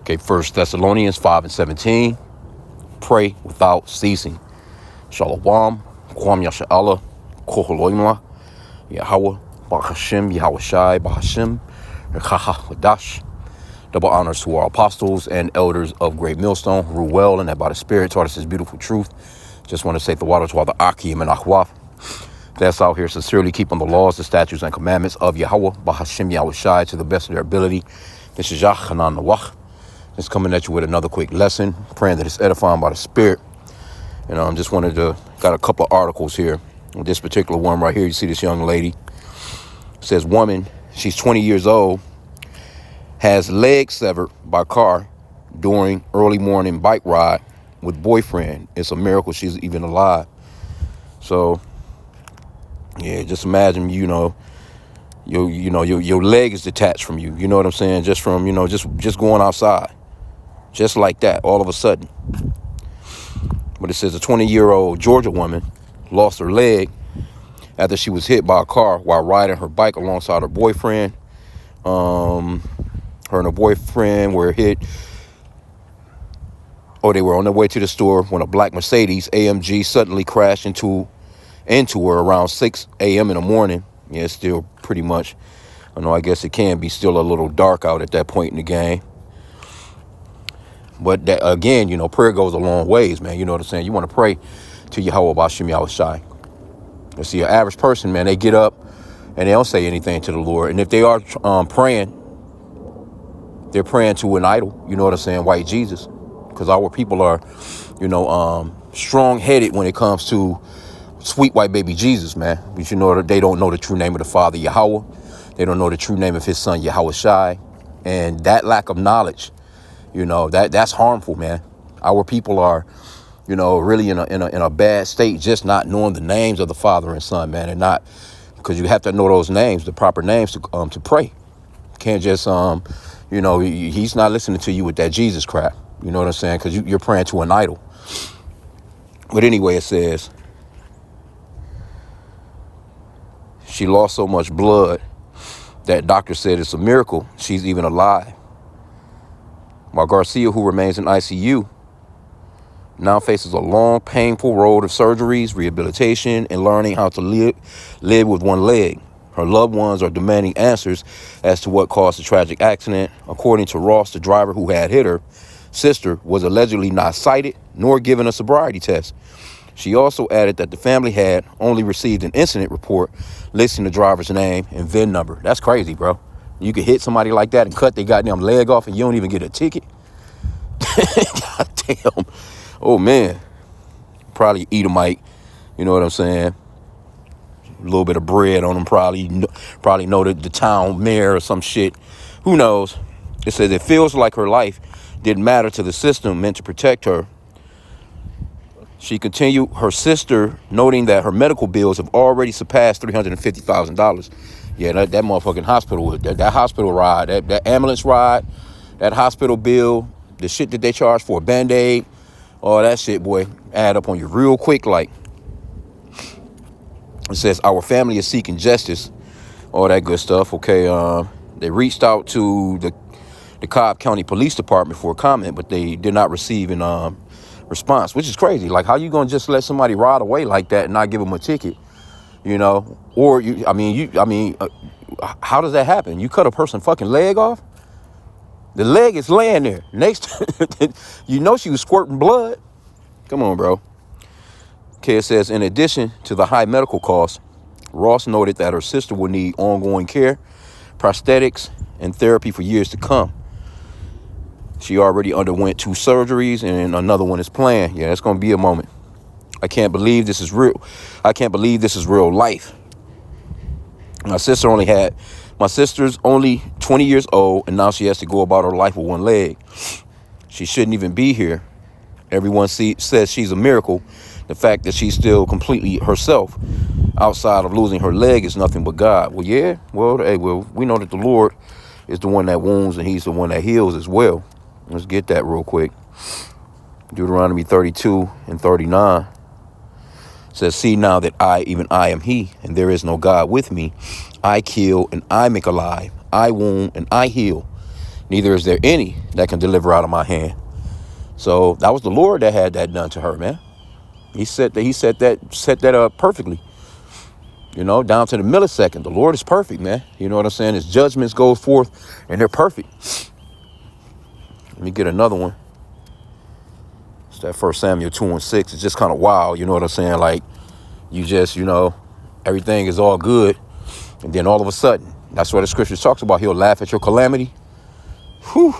Okay, 1 Thessalonians 5:17. Pray without ceasing. Shalom, Kwam Yasha'Allah, Koholoimla, Yahweh, Bahashim, Yahweh Shai, Bahashim, Rechaha Wadash. Double honors to our apostles and elders of Great Millstone, who rule well and that by the Spirit taught us his beautiful truth. Just want to say the waters while the H.I.M and Ahwaf. That's out here sincerely keeping the laws, the statutes, and commandments of Yahweh, Bahashim, Yahweh Shai, to the best of their ability. This is Yah Hanan Nawach. Just coming at you with another quick lesson, praying that it's edifying by the Spirit. And just wanted to, got a couple of articles here. This particular one right here, you see this young lady. It says, woman, she's 20 years old, has legs severed by car during early morning bike ride with boyfriend. It's a miracle she's even alive. So, yeah, just imagine, your leg is detached from you. You know what I'm saying? Just from, just going outside. Just like that, all of a sudden. But it says a 20-year-old Georgia woman lost her leg after she was hit by a car while riding her bike alongside her boyfriend. Her and her boyfriend were hit. They were on their way to the store when a black Mercedes AMG suddenly crashed into her around 6 a.m. in the morning. Yeah, it's still pretty much, I guess it can be still a little dark out at that point in the game. But that, again, prayer goes a long ways, man. You know what I'm saying? You want to pray to Yahweh Bashim Yahweh Shai. You see, an average person, man, they get up and they don't say anything to the Lord. And if they are praying, they're praying to an idol. You know what I'm saying? White Jesus. Because our people are, strong-headed when it comes to sweet white baby Jesus, man. But they don't know the true name of the Father, Yahweh. They don't know the true name of his son, Yahweh Shai. And that lack of knowledge, that's harmful, man. Our people are, really in a bad state, just not knowing the names of the Father and Son, man, and not, because you have to know those names, the proper names to pray. Can't just, he's not listening to you with that Jesus crap. You know what I'm saying? Because you're praying to an idol. But anyway, it says she lost so much blood that doctor said it's a miracle she's even alive. While Garcia, who remains in ICU, now faces a long, painful road of surgeries, rehabilitation, and learning how to live with one leg. Her loved ones are demanding answers as to what caused the tragic accident. According to Ross, the driver who had hit her sister was allegedly not cited nor given a sobriety test. She also added that the family had only received an incident report listing the driver's name and VIN number. That's crazy, bro. You could hit somebody like that and cut their goddamn leg off and you don't even get a ticket. God damn. Oh, man. Probably Edomite. You know what I'm saying? A little bit of bread on them. Probably know the town mayor or some shit. Who knows? It says it feels like her life didn't matter to the system meant to protect her. She continued, her sister, noting that her medical bills have already surpassed $350,000. Yeah, that motherfucking hospital, that hospital ride, that ambulance ride, that hospital bill, the shit that they charge for a Band-Aid, all that shit, boy, add up on you real quick. Like, it says, our family is seeking justice, all that good stuff. Okay, they reached out to the Cobb County Police Department for a comment, but they did not receive an response, which is crazy. Like, how you gonna just let somebody ride away like that and not give them a ticket? Or how does that happen? You cut a person's fucking leg off? The leg is laying there next. She was squirting blood. Come on, bro. Okay, it says, in addition to the high medical costs, Ross noted that her sister will need ongoing care, prosthetics, and therapy for years to come. She already underwent 2 surgeries and another one is planned. Yeah, it's going to be a moment. I can't believe this is real. I can't believe this is real life. My sister's only 20 years old, and now she has to go about her life with one leg. She shouldn't even be here. Everyone says she's a miracle. The fact that she's still completely herself outside of losing her leg is nothing but God. Well, yeah. Well, we know that the Lord is the one that wounds and he's the one that heals as well. Let's get that real quick. Deuteronomy 32:39 says, see now that I am he, and there is no God with me. I kill and I make alive. I wound and I heal. Neither is there any that can deliver out of my hand. So that was the Lord that had that done to her, man. He set that up perfectly, down to the millisecond. The Lord is perfect, man. You know what I'm saying? His judgments go forth and they're perfect. Let me get another one. It's that 1 Samuel 2:6. It's just kind of wild. You know what I'm saying? Like, you just, everything is all good. And then all of a sudden, that's what the scripture talks about. He'll laugh at your calamity. Whew.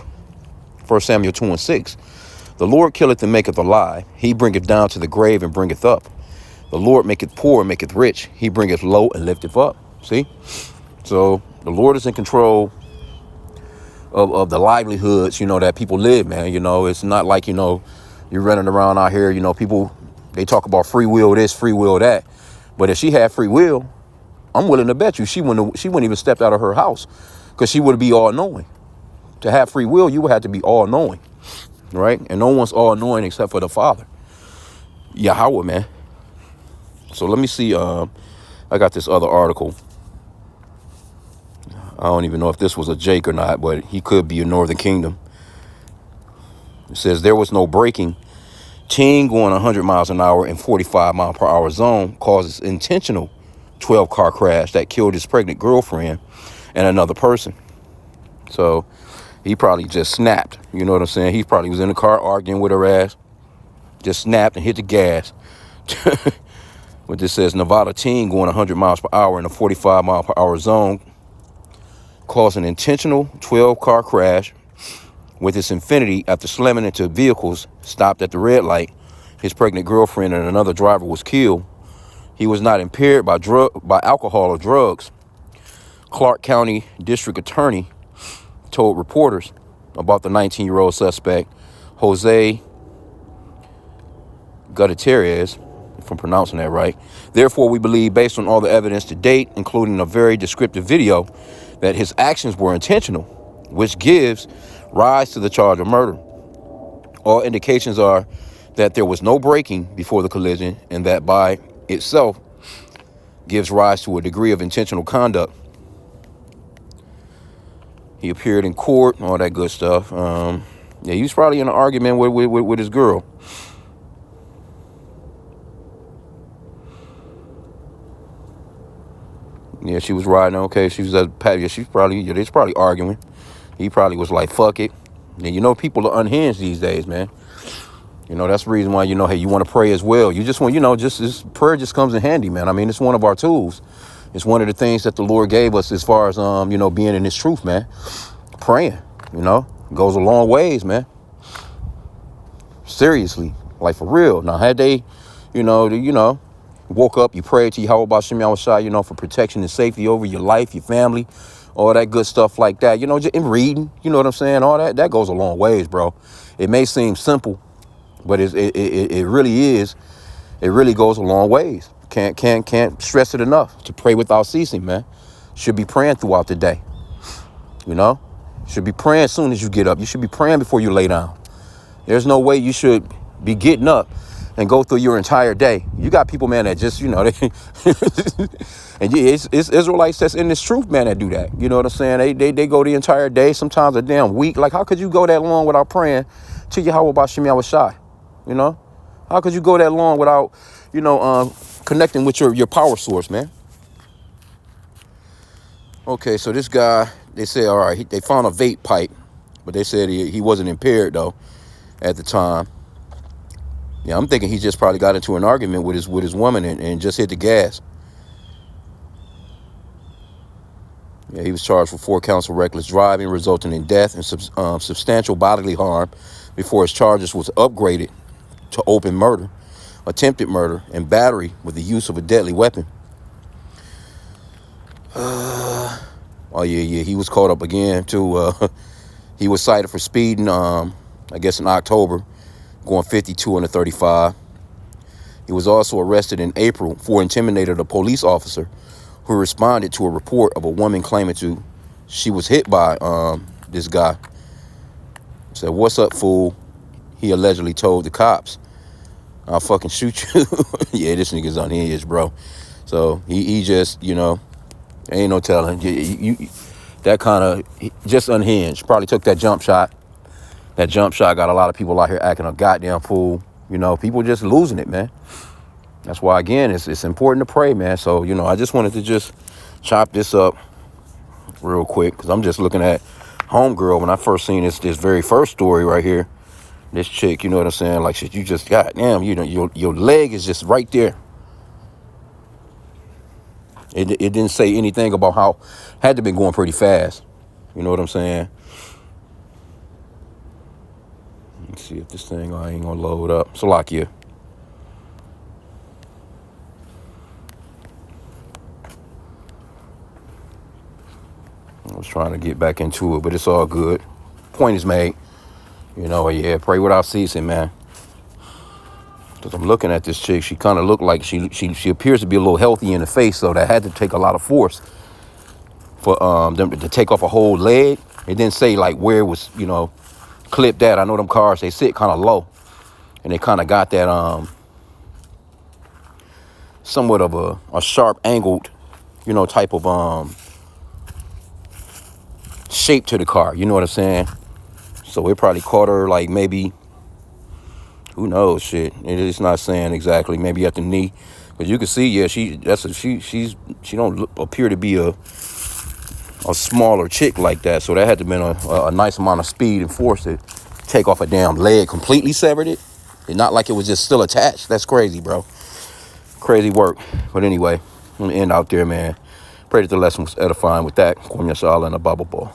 1 Samuel 2:6. The Lord killeth and maketh alive. He bringeth down to the grave and bringeth up. The Lord maketh poor and maketh rich. He bringeth low and lifteth up. See? So the Lord is in control of the livelihoods, that people live, man. It's not like, you're running around out here, people, they talk about free will this, free will that. But if she had free will, I'm willing to bet you she wouldn't even stepped out of her house, because she would be all knowing. To have free will, you would have to be all knowing, right? And no one's all knowing except for the Father, Yahweh, man. So let me see. I got this other article. I don't even know if this was a Jake or not, but he could be a Northern Kingdom. It says there was no braking. Teen going 100 miles an hour in 45 mile per hour zone causes intentional 12-car crash that killed his pregnant girlfriend and another person. So he probably just snapped. You know what I'm saying? He probably was in the car arguing with her ass, just snapped and hit the gas. But this says Nevada teen going 100 miles per hour in a 45 mile per hour zone caused an intentional 12-car crash with his Infiniti after slamming into vehicles stopped at the red light. His pregnant girlfriend and another driver was killed. He was not impaired by alcohol or drugs. Clark County District Attorney told reporters about the 19-year-old suspect, Jose Gutierrez, if I'm pronouncing that right. Therefore, we believe, based on all the evidence to date, including a very descriptive video, that his actions were intentional, which gives rise to the charge of murder. All indications are that there was no braking before the collision, and that by itself gives rise to a degree of intentional conduct. He appeared in court, all that good stuff. He was probably in an argument with his girl. Yeah, she was riding. Okay, she was at the patio. They was probably arguing. He probably was like, fuck it. And people are unhinged these days, man. That's the reason why, hey, you want to pray as well. You just want, prayer just comes in handy, man. I mean, it's one of our tools. It's one of the things that the Lord gave us as far as, being in His truth, man. Praying, goes a long ways, man. Seriously, like for real. Now, had they, woke up, you prayed to Yahweh Hashem Yahushua, for protection and safety over your life, your family, all that good stuff like that. Just in reading, you know what I'm saying? All that goes a long ways, bro. It may seem simple, but it really is. It really goes a long ways. Can't stress it enough to pray without ceasing, man. Should be praying throughout the day. Should be praying as soon as you get up. You should be praying before you lay down. There's no way you should be getting up and go through your entire day. You got people, man, that just, and it's Israelites that's in this truth, man, that do that. You know what I'm saying? They go the entire day, sometimes a damn week. Like, how could you go that long without praying to Yahweh Hashem Yahushua? How could you go that long without, connecting with your power source, man? Okay, so this guy, they said, all right, they found a vape pipe, but they said he wasn't impaired, though, at the time. Yeah, I'm thinking he just probably got into an argument with his woman and just hit the gas. Yeah, he was charged with 4 counts of reckless driving, resulting in death and substantial bodily harm before his charges was upgraded to open murder, attempted murder, and battery with the use of a deadly weapon. He was caught up again, too. He was cited for speeding, I guess in October, going 52 under 35. He was also arrested in April for intimidating a police officer who responded to a report of a woman claiming she was hit by this guy. Said, "What's up, fool?" He allegedly told the cops, "I'll fucking shoot you." Yeah, this nigga's unhinged, bro. So he just, ain't no telling. that kind of just unhinged. Probably took that jump shot. That jump shot got a lot of people out here acting a goddamn fool. You know, people just losing it, man. That's why, again, it's important to pray, man. So, you know, I just wanted to just chop this up real quick because I'm just looking at Homegirl. When I first seen this very first story right here, this chick, you know what I'm saying? Like, shit, you just, goddamn, you know, your leg is just right there. It didn't say anything about how had to been going pretty fast. You know what I'm saying? Let's see if this thing I ain't gonna load up. Salakia. I was trying to get back into it, but it's all good. Point is made. You know, yeah, pray without ceasing, man. Because I'm looking at this chick, she kind of looked like she appears to be a little healthy in the face, so that had to take a lot of force for them to take off a whole leg. It didn't say like where it was, you know, clipped at. I know them cars, they sit kind of low, and they kind of got that somewhat of a sharp angled, you know, type of shape to the car. You know what I'm saying? So it probably caught her like maybe, who knows, shit. It's not saying exactly, maybe at the knee. But you can see, yeah, she don't appear to be a smaller chick like that. So that had to have been a nice amount of speed and force to take off a damn leg, completely severed it. And not like it was just still attached. That's crazy, bro. Crazy work. But anyway, I'm gonna end out there, man. Pray that the lesson was edifying with that. Kwame Yashala and a Bible ball.